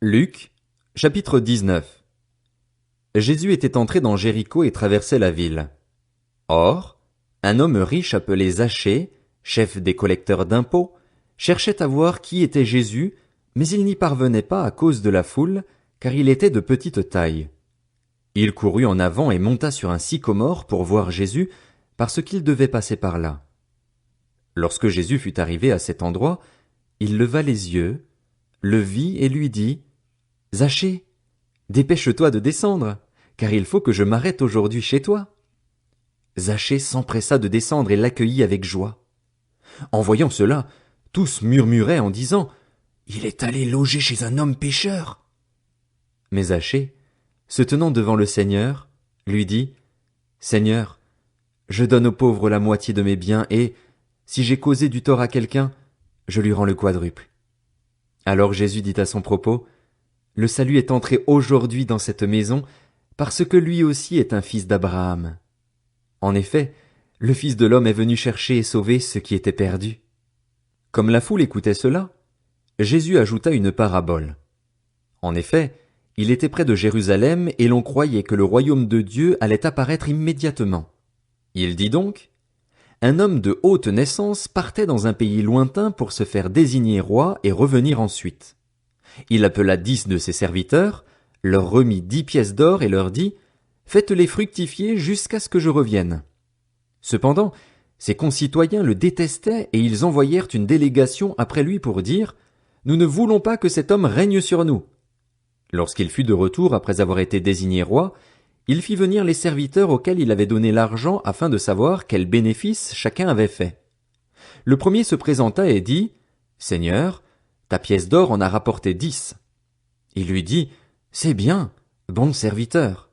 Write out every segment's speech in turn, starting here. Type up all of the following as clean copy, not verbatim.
Luc, chapitre 19. Jésus était entré dans Jéricho et traversait la ville. Or, un homme riche appelé Zachée, chef des collecteurs d'impôts, cherchait à voir qui était Jésus, mais il n'y parvenait pas à cause de la foule, car il était de petite taille. Il courut en avant et monta sur un sycomore pour voir Jésus, parce qu'il devait passer par là. Lorsque Jésus fut arrivé à cet endroit, il leva les yeux, le vit et lui dit: Zachée, dépêche-toi de descendre, car il faut que je m'arrête aujourd'hui chez toi. Zachée s'empressa de descendre et l'accueillit avec joie. En voyant cela, tous murmuraient en disant: Il est allé loger chez un homme pécheur. Mais Zachée, se tenant devant le Seigneur, lui dit: Seigneur, je donne aux pauvres la moitié de mes biens et, si j'ai causé du tort à quelqu'un, je lui rends le quadruple. Alors Jésus dit à son propos: Le salut est entré aujourd'hui dans cette maison, parce que lui aussi est un fils d'Abraham. En effet, le Fils de l'homme est venu chercher et sauver ce qui était perdu. Comme la foule écoutait cela, Jésus ajouta une parabole. En effet, il était près de Jérusalem et l'on croyait que le royaume de Dieu allait apparaître immédiatement. Il dit donc: Un homme de haute naissance partait dans un pays lointain pour se faire désigner roi et revenir ensuite. Il appela 10 de ses serviteurs, leur remit 10 pièces d'or et leur dit: Faites-les fructifier jusqu'à ce que je revienne. Cependant, ses concitoyens le détestaient et ils envoyèrent une délégation après lui pour dire: Nous ne voulons pas que cet homme règne sur nous. Lorsqu'il fut de retour après avoir été désigné roi, il fit venir les serviteurs auxquels il avait donné l'argent afin de savoir quel bénéfice chacun avait fait. Le premier se présenta et dit: Seigneur, ta pièce d'or en a rapporté 10. Il lui dit: C'est bien, bon serviteur.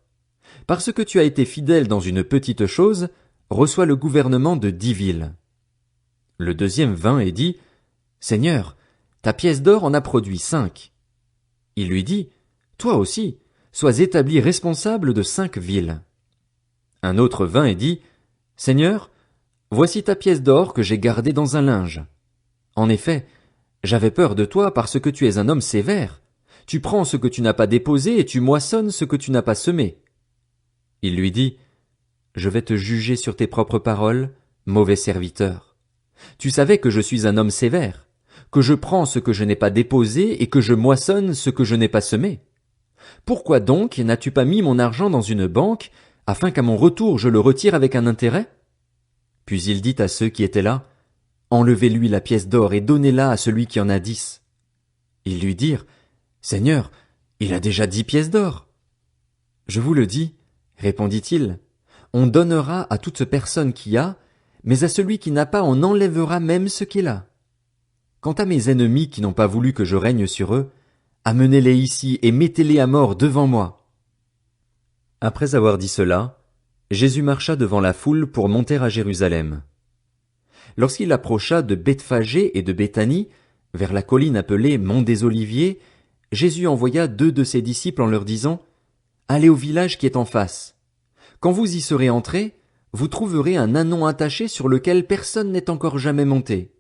Parce que tu as été fidèle dans une petite chose, reçois le gouvernement de 10 villes. Le deuxième vint et dit: Seigneur, ta pièce d'or en a produit 5. Il lui dit: Toi aussi, sois établi responsable de 5 villes. Un autre vint et dit: Seigneur, voici ta pièce d'or que j'ai gardée dans un linge. En effet, j'avais peur de toi parce que tu es un homme sévère. Tu prends ce que tu n'as pas déposé et tu moissonnes ce que tu n'as pas semé. Il lui dit: Je vais te juger sur tes propres paroles, mauvais serviteur. Tu savais que je suis un homme sévère, que je prends ce que je n'ai pas déposé et que je moissonne ce que je n'ai pas semé. Pourquoi donc n'as-tu pas mis mon argent dans une banque, afin qu'à mon retour je le retire avec un intérêt? Puis il dit à ceux qui étaient là: Enlevez-lui la pièce d'or et donnez-la à celui qui en a 10. Ils lui dirent: Seigneur, il a déjà 10 pièces d'or. Je vous le dis, répondit-il, on donnera à toute personne qui a, mais à celui qui n'a pas on enlèvera même ce qu'il a. Quant à mes ennemis qui n'ont pas voulu que je règne sur eux, amenez-les ici et mettez-les à mort devant moi. Après avoir dit cela, Jésus marcha devant la foule pour monter à Jérusalem. Lorsqu'il approcha de Bethphagée et de Béthanie, vers la colline appelée Mont des Oliviers, Jésus envoya 2 de ses disciples en leur disant: Allez au village qui est en face. Quand vous y serez entrés, vous trouverez un ânon attaché sur lequel personne n'est encore jamais monté.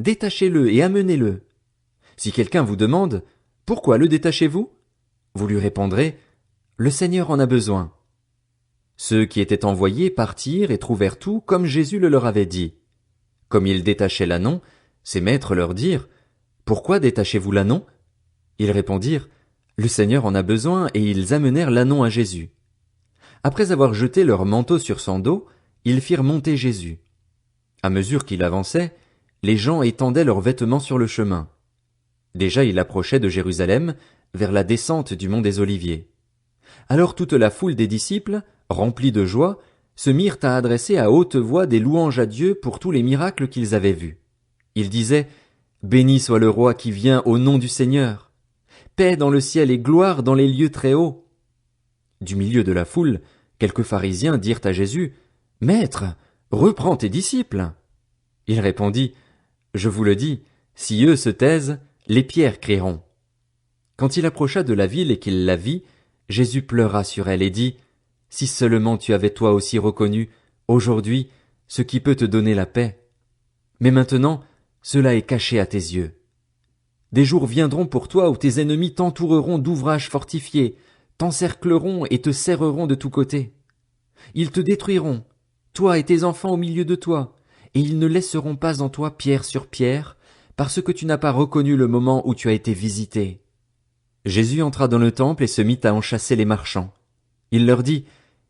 Détachez-le et amenez-le. Si quelqu'un vous demande: Pourquoi le détachez-vous? Vous lui répondrez: Le Seigneur en a besoin. Ceux qui étaient envoyés partirent et trouvèrent tout comme Jésus le leur avait dit. Comme ils détachaient l'ânon, ses maîtres leur dirent: Pourquoi détachez-vous l'ânon? Ils répondirent: Le Seigneur en a besoin, et ils amenèrent l'ânon à Jésus. Après avoir jeté leur manteau sur son dos, ils firent monter Jésus. À mesure qu'il avançait, les gens étendaient leurs vêtements sur le chemin. Déjà il approchait de Jérusalem, vers la descente du mont des Oliviers. Alors toute la foule des disciples, remplis de joie, se mirent à adresser à haute voix des louanges à Dieu pour tous les miracles qu'ils avaient vus. Ils disaient: Béni soit le roi qui vient au nom du Seigneur. Paix dans le ciel et gloire dans les lieux très hauts. Du milieu de la foule, quelques pharisiens dirent à Jésus: Maître, reprends tes disciples. Il répondit: Je vous le dis, si eux se taisent, les pierres crieront. Quand il approcha de la ville et qu'il la vit, Jésus pleura sur elle et dit: Si seulement tu avais toi aussi reconnu, aujourd'hui, ce qui peut te donner la paix. Mais maintenant, cela est caché à tes yeux. Des jours viendront pour toi où tes ennemis t'entoureront d'ouvrages fortifiés, t'encercleront et te serreront de tous côtés. Ils te détruiront, toi et tes enfants au milieu de toi, et ils ne laisseront pas en toi pierre sur pierre, parce que tu n'as pas reconnu le moment où tu as été visité. Jésus entra dans le temple et se mit à en chasser les marchands. Il leur dit,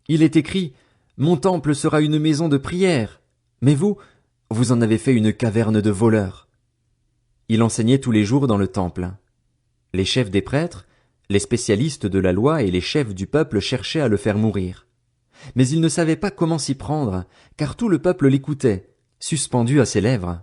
il est écrit, mon temple sera une maison de prière, mais vous, vous en avez fait une caverne de voleurs. Il enseignait tous les jours dans le temple. Les chefs des prêtres, les spécialistes de la loi et les chefs du peuple cherchaient à le faire mourir. Mais ils ne savaient pas comment s'y prendre, car tout le peuple l'écoutait, suspendu à ses lèvres.